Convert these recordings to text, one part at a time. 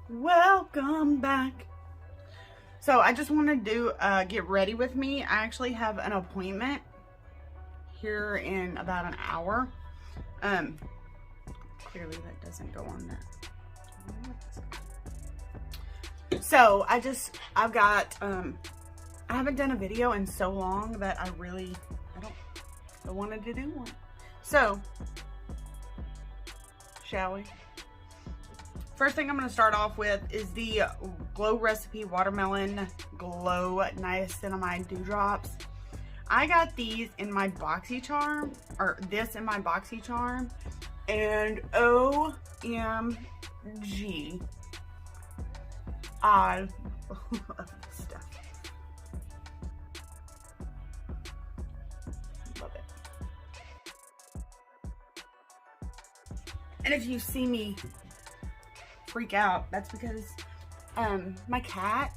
Welcome back. So I just wanted to get ready with me. I actually have an appointment here in about an hour. Clearly that doesn't go on that. So I haven't done a video in so long that I wanted to do one. So, shall we? First thing I'm going to start off with is the Glow Recipe Watermelon Glow Niacinamide Dewdrops. I got these in my BoxyCharm, or this in my BoxyCharm, and OMG, I love this stuff. Love it. And if you see me freak out, that's because my cat,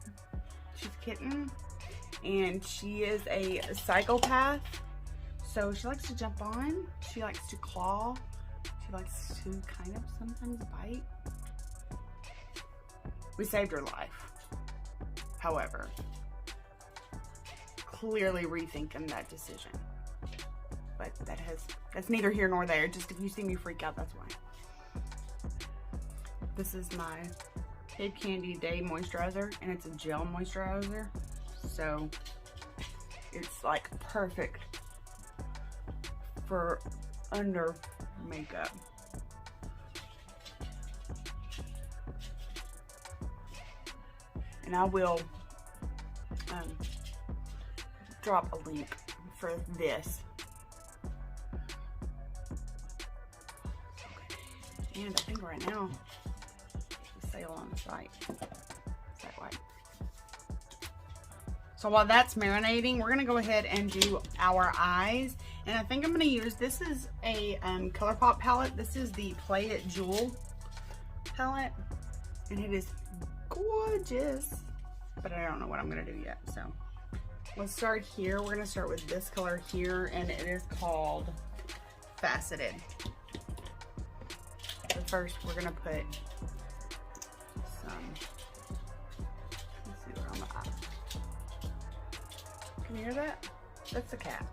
she's a kitten, and she is a psychopath. So she likes to jump on, she likes to claw, she likes to kind of sometimes bite. We saved her life. However, clearly rethinking that decision. But that's neither here nor there. Just if you see me freak out, that's why. This is my Kid Candy Day Moisturizer, and it's a gel moisturizer. So it's like perfect for under makeup. And I will drop a link for this. And I think right now, the sale on the site. Is that right? So while that's marinating, we're gonna go ahead and do our eyes. And I think I'm gonna use, this is a ColourPop palette. This is the Play It Jewel palette. And it is gorgeous, but I don't know what I'm gonna do yet. So let's start here. We're gonna start with this color here, and it is called Faceted. But first we're gonna put some, let's see, we're on the eye. Can you hear that? That's the cat.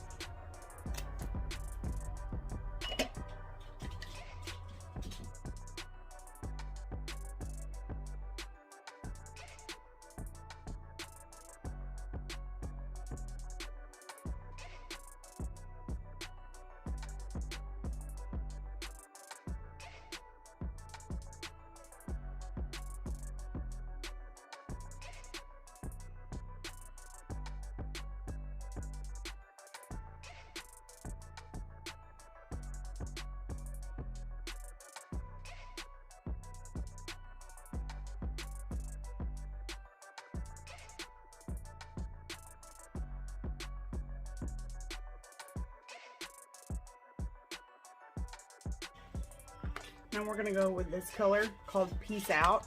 Now we're gonna go with this color called Peace Out.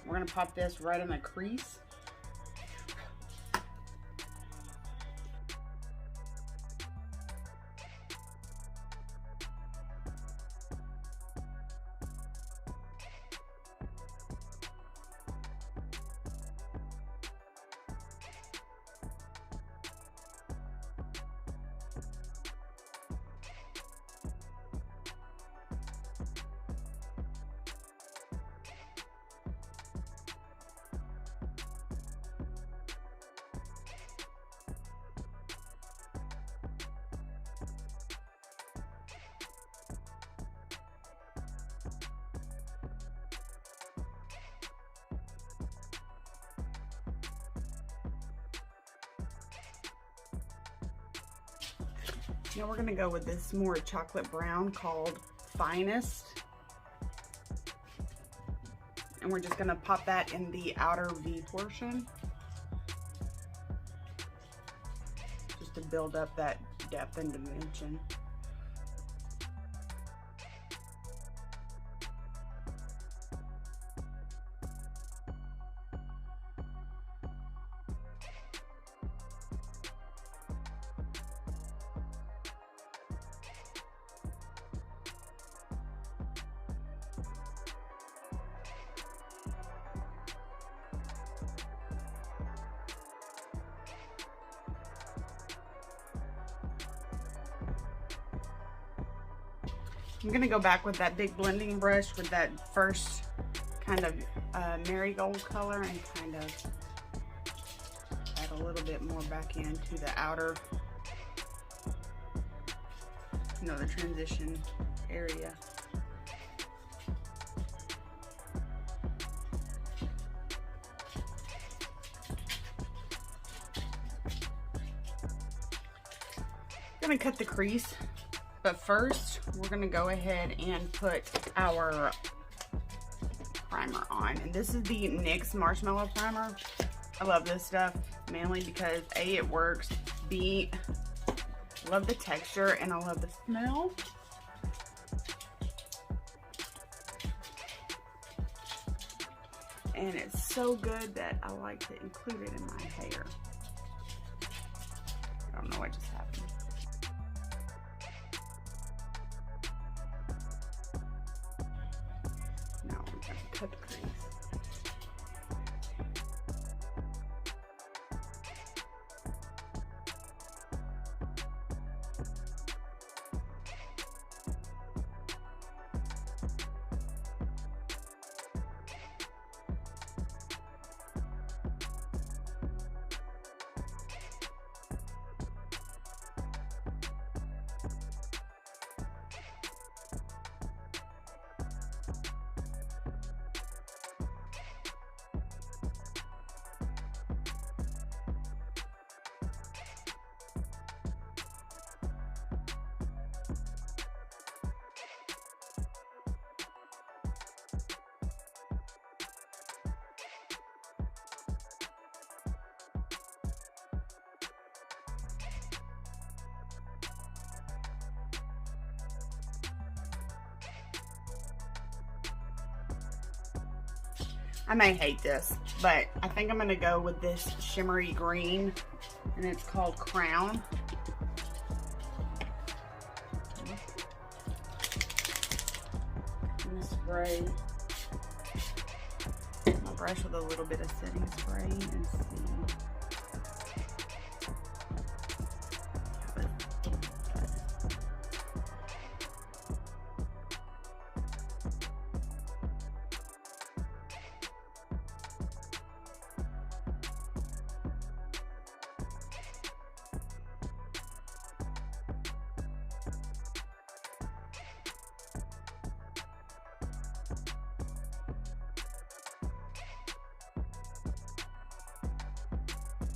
We're gonna pop this right in the crease. Now we're gonna go with this more chocolate brown called Finest. And we're just gonna pop that in the outer V portion, just to build up that depth and dimension. I'm gonna go back with that big blending brush with that first kind of marigold color and kind of add a little bit more back into the outer, you know, the transition area. I'm gonna cut the crease, but first we're gonna go ahead and put our primer on, and this is the NYX Marshmallow Primer. I love this stuff mainly because A, it works, B, I love the texture, and I love the smell. And it's so good that I like to include it in my hair. I don't know what just happened. Now we're going to cut the crease. I may hate this, but I think I'm gonna go with this shimmery green, and it's called Crown. I'm gonna spray my brush with a little bit of setting spray and see.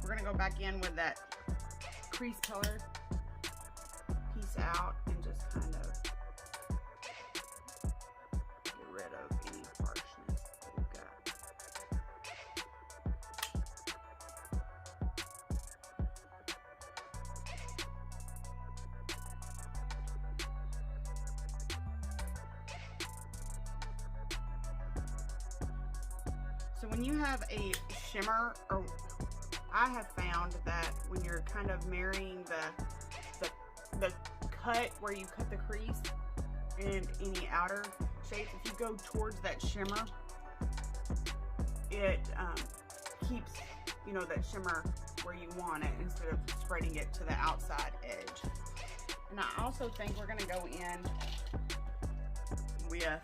We're gonna go back in with that crease color piece out and just kind of get rid of any harshness that we've got. So when you have a shimmer, or I have found that when you're kind of marrying the cut where you cut the crease and any outer shapes, if you go towards that shimmer, it keeps, you know, that shimmer where you want it instead of spreading it to the outside edge. And I also think we're gonna go in with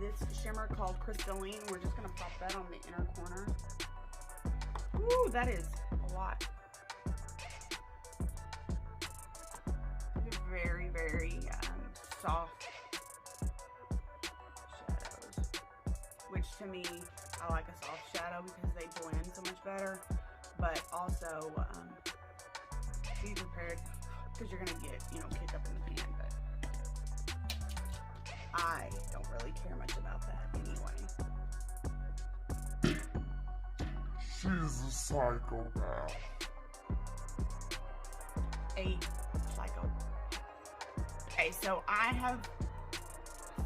this shimmer called Crystalline. We're just gonna pop that on the inner corner. Ooh, that is a lot. Very, very soft shadows, which to me, I like a soft shadow because they blend so much better, but also be prepared because you're gonna get, you know, kicked up in the pan, but I don't really care much about that anyway. She's a psychopath. A psycho. Okay, so I have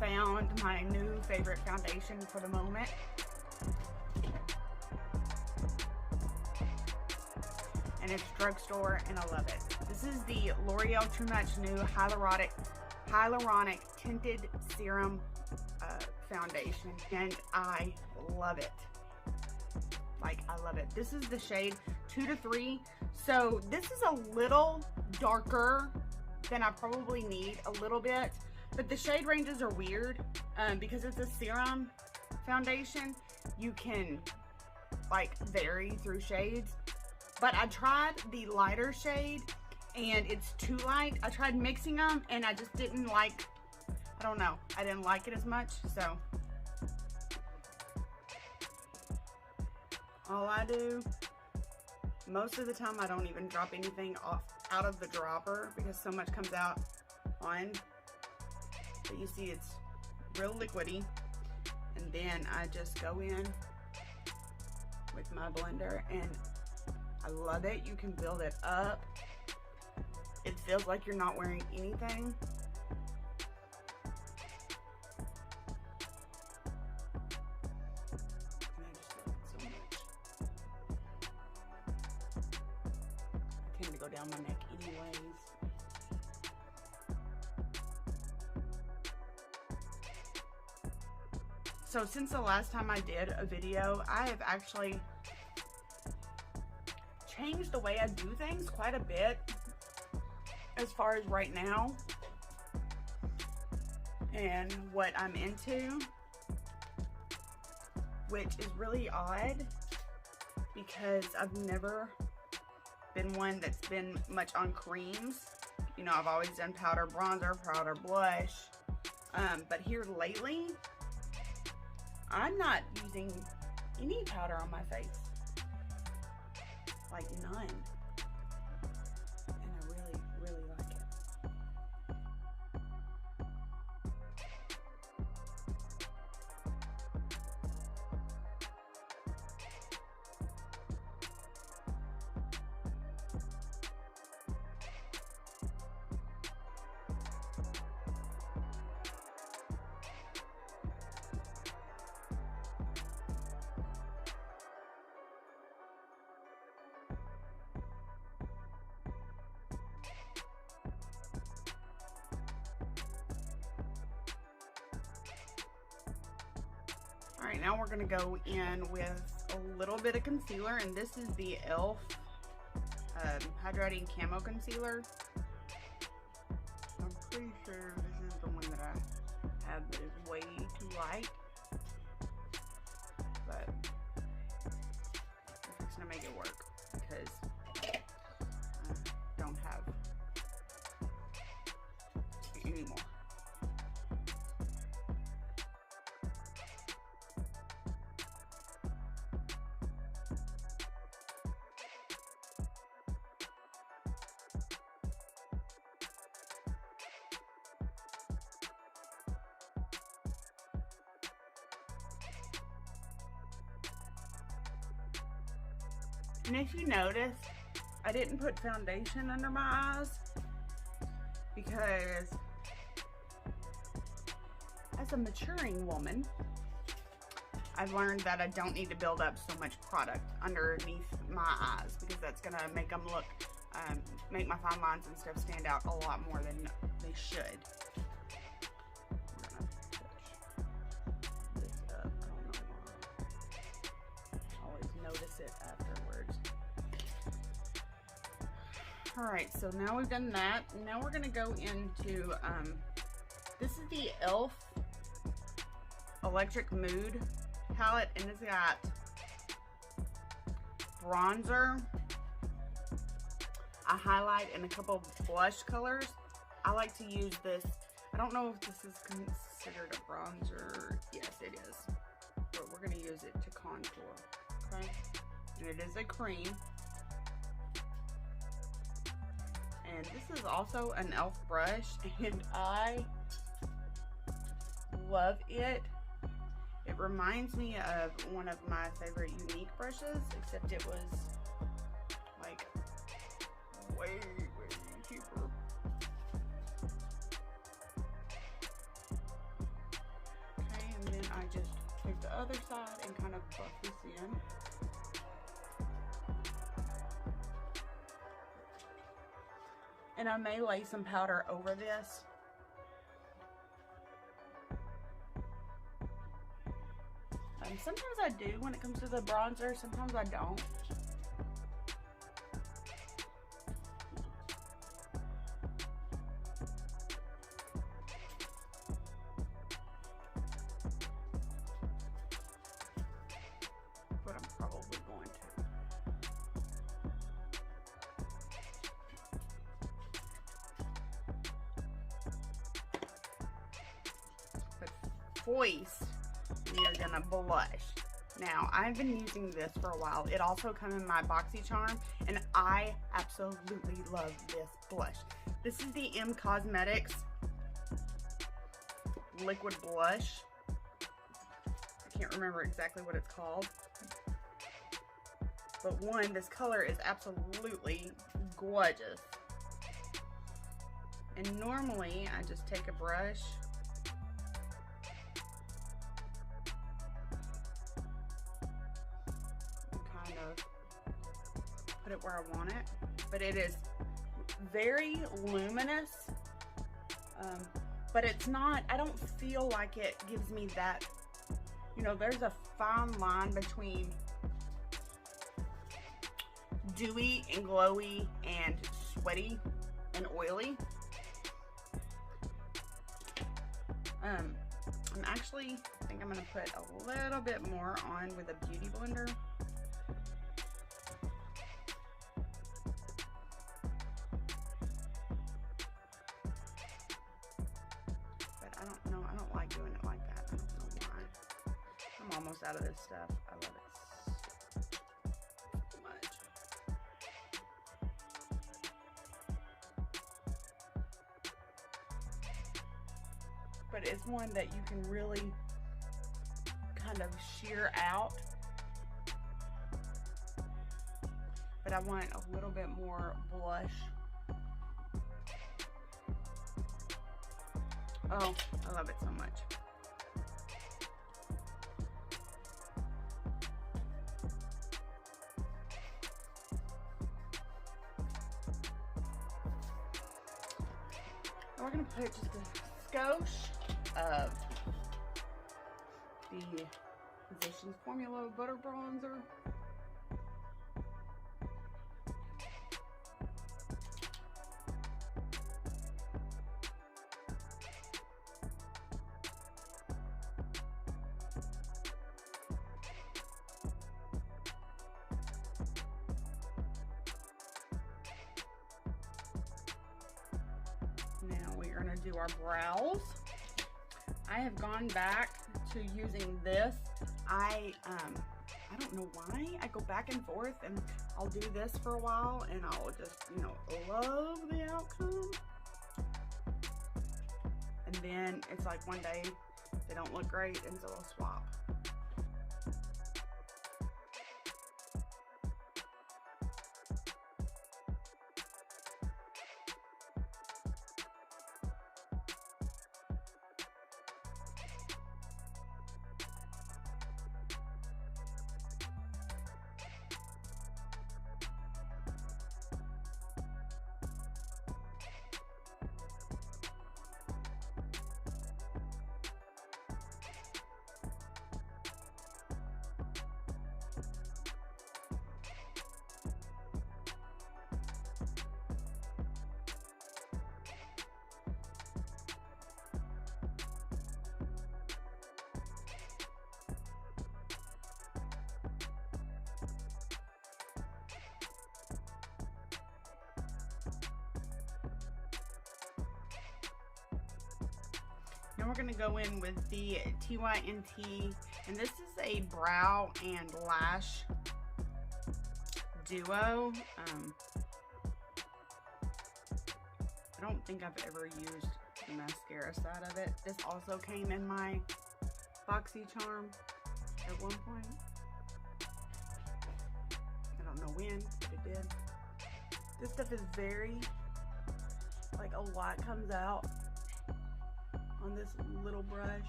found my new favorite foundation for the moment. And it's drugstore, and I love it. This is the L'Oreal True Match New Hyaluronic Tinted Serum Foundation, and I love it. Like, I love it. This is the shade 2 to 3. So this is a little darker then I probably need a little bit. But the shade ranges are weird because it's a serum foundation. You can like vary through shades. But I tried the lighter shade and it's too light. I tried mixing them and I just didn't like, I don't know, I didn't like it as much. So all I do, most of the time I don't even drop anything out of the dropper because so much comes out on. But you see it's real liquidy. And then I just go in with my blender and I love it. You can build it up. It feels like you're not wearing anything. And I just love it so much. I tend to go down my neck anyways. So since the last time I did a video, I have actually changed the way I do things quite a bit as far as right now and what I'm into, which is really odd because I've never been one that's been much on creams. You know, I've always done powder, bronzer, powder, blush, but here lately I'm not using any powder on my face. Like none. And I really, really like it. All right, now we're gonna go in with a little bit of concealer, and this is the e.l.f. Hydrating Camo Concealer. I'm pretty sure this is the one that I have that is way too light, but I'm just gonna make it work because I don't have any more. And if you notice, I didn't put foundation under my eyes because as a maturing woman, I've learned that I don't need to build up so much product underneath my eyes because that's gonna make them look, make my fine lines and stuff stand out a lot more than they should. I'm gonna push this up. I don't know why. I always notice it afterwards. All right, so now we've done that. Now we're gonna go into, this is the e.l.f. Electric Mood palette, and it's got bronzer, a highlight, and a couple of blush colors. I like to use this. I don't know if this is considered a bronzer. Yes, it is. But we're gonna use it to contour, okay? And it is a cream. And this is also an e.l.f. brush, and I love it. It reminds me of one of my favorite Unique brushes, except it was like way, way cheaper. Okay, and then I just take the other side and kind of buff this in. And I may lay some powder over this. Sometimes I do when it comes to the bronzer, sometimes I don't. choice, you're gonna blush. Now, I've been using this for a while. It also comes in my BoxyCharm, and I absolutely love this blush. This is the M Cosmetics Liquid Blush. I can't remember exactly what it's called. But one, this color is absolutely gorgeous. And normally, I just take a brush put it where I want it, but it is very luminous, but it's not, I don't feel like it gives me that, you know, there's a fine line between dewy and glowy and sweaty and oily. I think I'm gonna put a little bit more on with a beauty blender. Almost out of this stuff. I love it so much. But it's one that you can really kind of shear out. But I want a little bit more blush. Oh, I love it so much. We're going to put just a skosh of the Physicians Formula Butter Bronzer. Now we are going to do our brows. I have gone back to using this. I don't know why. I go back and forth, and I'll do this for a while and I'll just, you know, love the outcome. And then it's like one day they don't look great, and so I'll swap. Now we're going to go in with the TYNT, and this is a brow and lash duo. I don't think I've ever used the mascara side of it. This also came in my BoxyCharm at one point. I don't know when, but it did. This stuff is very, like, a lot comes out on this little brush,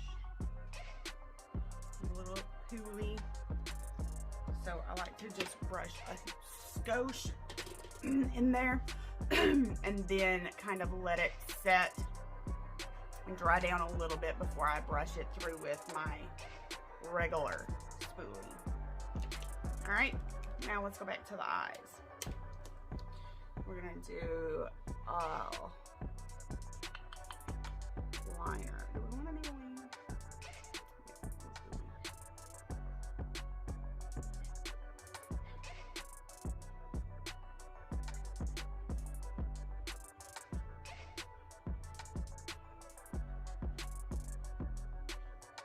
a little pooly. So I like to just brush a skosh in there and then kind of let it set and dry down a little bit before I brush it through with my regular spoolie. All right, now let's go back to the eyes. We're gonna do liner. Do we want to do liner? Yeah, let's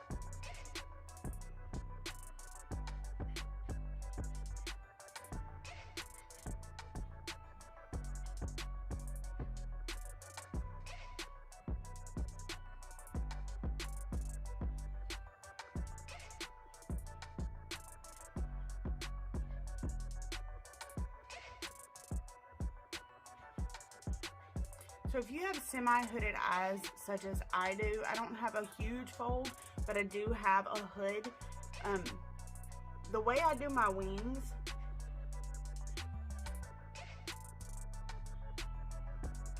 do So if you have semi-hooded eyes, such as I do, I don't have a huge fold, but I do have a hood. The way I do my wings,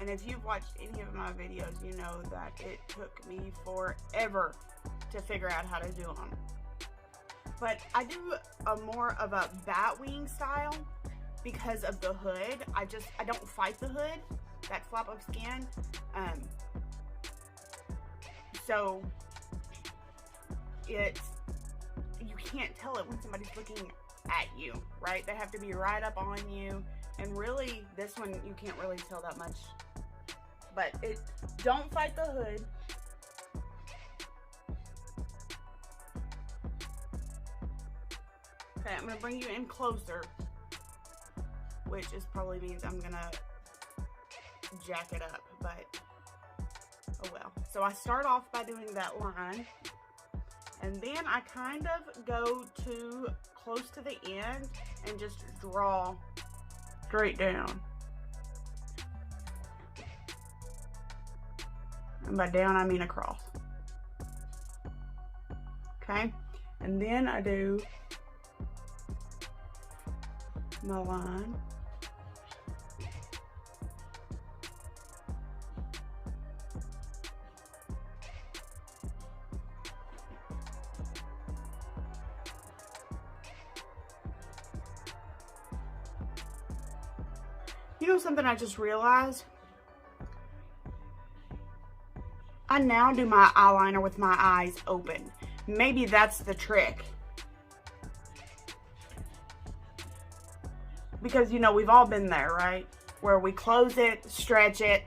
and if you've watched any of my videos, you know that it took me forever to figure out how to do them. But I do a more of a bat wing style because of the hood. I don't fight the hood, that flap of skin. So you can't tell it when somebody's looking at you, right? They have to be right up on you. And really, this one, you can't really tell that much. But don't fight the hood. Okay, I'm gonna bring you in closer, which probably means I'm gonna jack it up, but oh well. So I start off by doing that line, and then I kind of go to close to the end and just draw straight down. And by down, I mean across. Okay, and then I do my line. You know something I just realized? I now do my eyeliner with my eyes open. Maybe that's the trick. Because, you know, we've all been there, right? Where we close it, stretch it.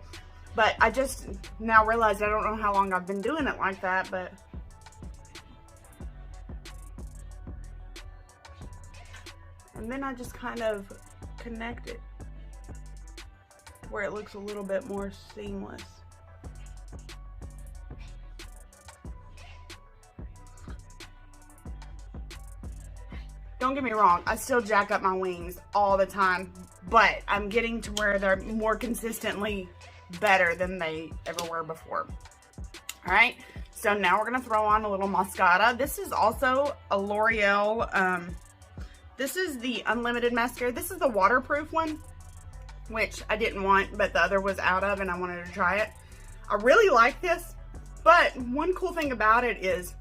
But I just now realized, I don't know how long I've been doing it like that, but and then I just kind of connect it where it looks a little bit more seamless. Don't get me wrong, I still jack up my wings all the time, but I'm getting to where they're more consistently better than they ever were before. All right, so now we're gonna throw on a little mascara. This is also a L'Oreal, this is the Unlimited mascara. This is the waterproof one, which I didn't want, but the other was out of and I wanted to try it. I really like this, but one cool thing about it is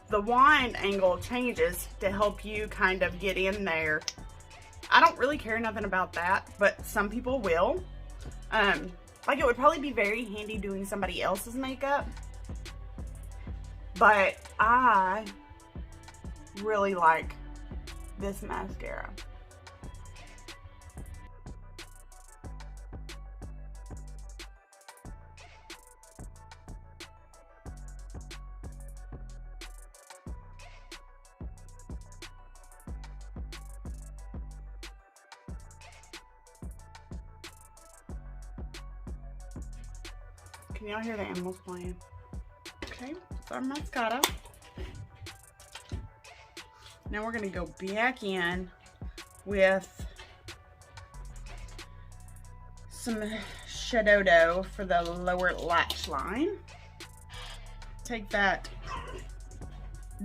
the wand angle changes to help you kind of get in there. I don't really care nothing about that, but some people will. Like it would probably be very handy doing somebody else's makeup, but I really like this mascara. Can y'all hear the animals playing? Okay, that's our mascara. Now we're gonna go back in with some shadow dough for the lower lash line. Take that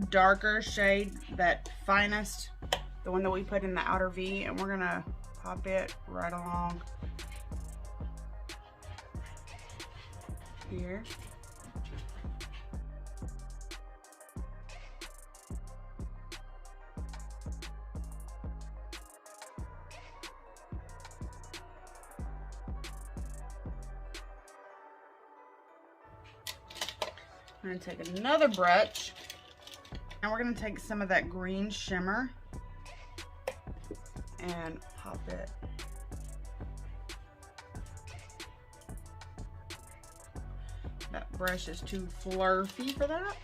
darker shade, that finest, the one that we put in the outer V, and we're gonna pop it right along here. I'm going to take another brush and we're going to take some of that green shimmer and pop it. That brush is too fluffy for that.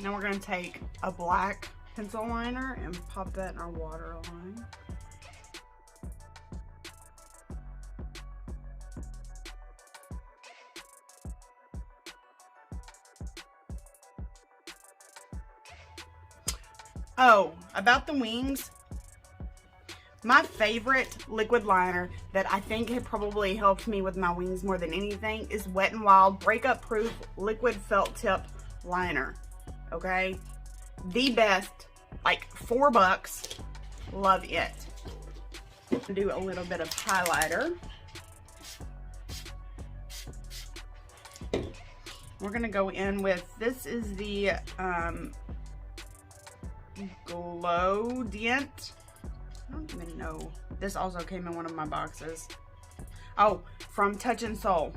Now we're going to take a black pencil liner and pop that in our waterline. Oh, about the wings, my favorite liquid liner that I think had probably helped me with my wings more than anything is Wet n Wild Breakup Proof Liquid Felt Tip Liner. Okay? The best, like $4. Love it. Do a little bit of highlighter. We're gonna go in with, this is the Glow Dent. I don't even know. This also came in one of my boxes. Oh, from Touch and Soul.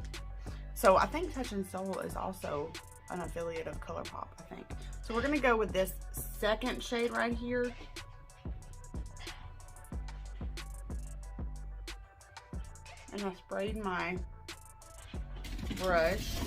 So I think Touch and Soul is also an affiliate of ColourPop, I think. So we're gonna go with this second shade right here. And I sprayed my brush.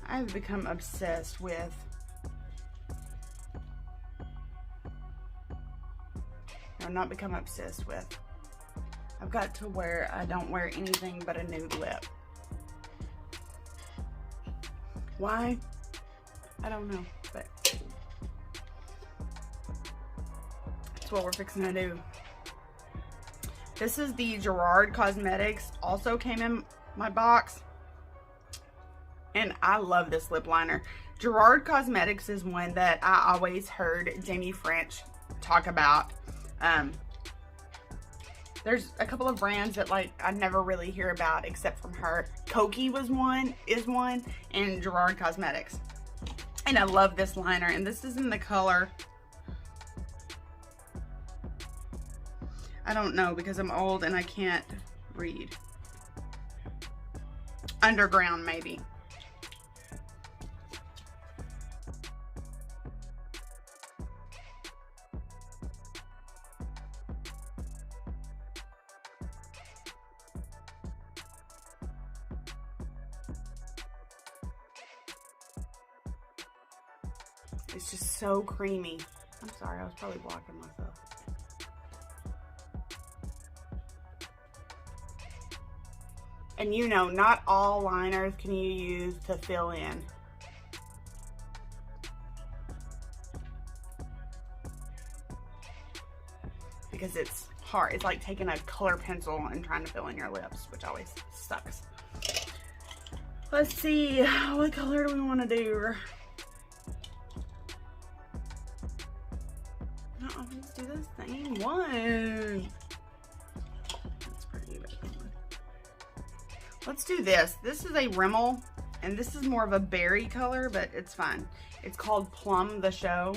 I've become obsessed with not become obsessed with. I've got to where I don't wear anything but a nude lip. Why? I don't know, but that's what we're fixing to do. This is the Gerard Cosmetics, also came in my box. And I love this lip liner. Gerard Cosmetics is one that I always heard Jamie French talk about. There's a couple of brands that like I never really hear about except from her. Koki is one, and Gerard Cosmetics. And I love this liner, and this is in the color, I don't know because I'm old and I can't read. Underground, maybe. It's just so creamy. I'm sorry, I was probably blocking myself. And you know, not all liners can you use to fill in. Because it's hard. It's like taking a color pencil and trying to fill in your lips, which always sucks. Let's see, what color do we want to do? Let's do this same one. That's pretty good. Let's do this. This is a Rimmel, and this is more of a berry color, but it's fine. It's called Plum the Show.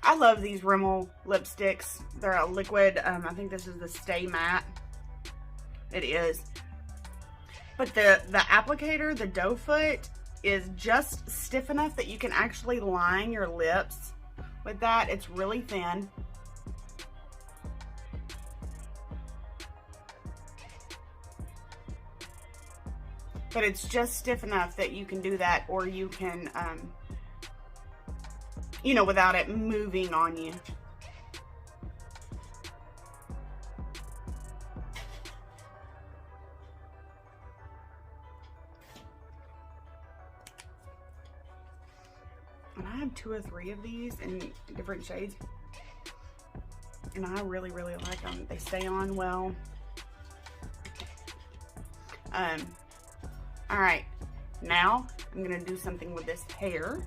I love these Rimmel lipsticks. They're a liquid. I think this is the Stay Matte. It is. But the applicator, the doe foot, is just stiff enough that you can actually line your lips with that. It's really thin. But it's just stiff enough that you can do that, or you can, you know, without it moving on you. And I have 2 or 3 of these in different shades. And I really, really like them. They stay on well. All right, now I'm gonna do something with this hair.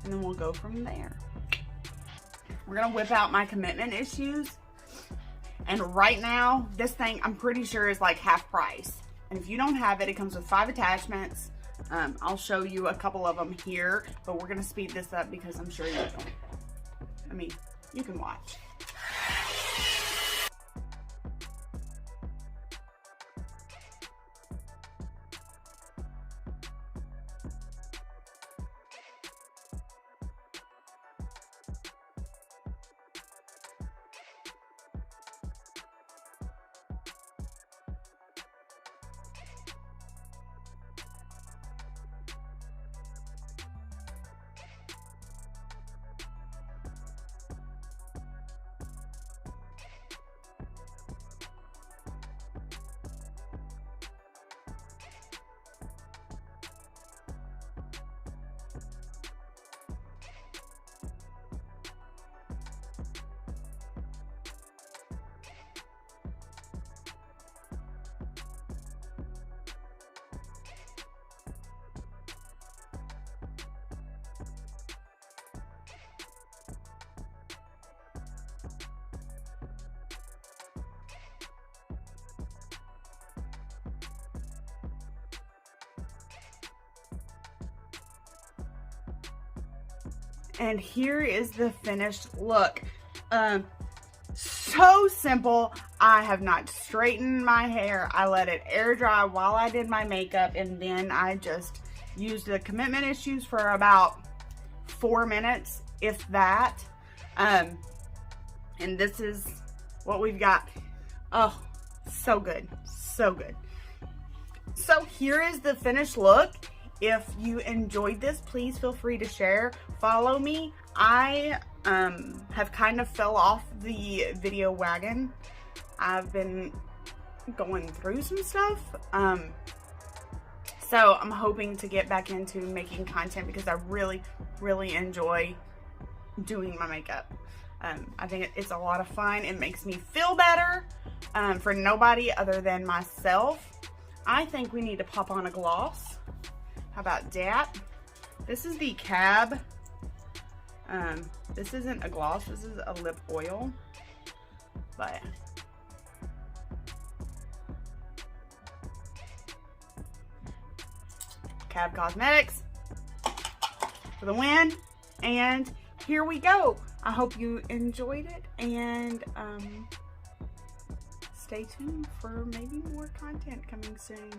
And then we'll go from there. We're gonna whip out my Commitment Issues. And right now, this thing, I'm pretty sure is like half price. And if you don't have it, it comes with 5 attachments. I'll show you a couple of them here, but we're gonna speed this up because I'm sure you can watch. And here is the finished look. So simple. I have not straightened my hair. I let it air dry while I did my makeup, and then I just used the commitment issues for about 4 minutes, if that. And this is what we've got. Oh, so good, so good. So here is the finished look. If you enjoyed this, please feel free to share. Follow me. I have kind of fell off the video wagon. I've been going through some stuff. So I'm hoping to get back into making content because I really, really enjoy doing my makeup. I think it's a lot of fun. It makes me feel better for nobody other than myself. I think we need to pop on a gloss. How about that? This is the Cab. This isn't a gloss, this is a lip oil. But Cab Cosmetics for the win. And here we go. I hope you enjoyed it, and stay tuned for maybe more content coming soon.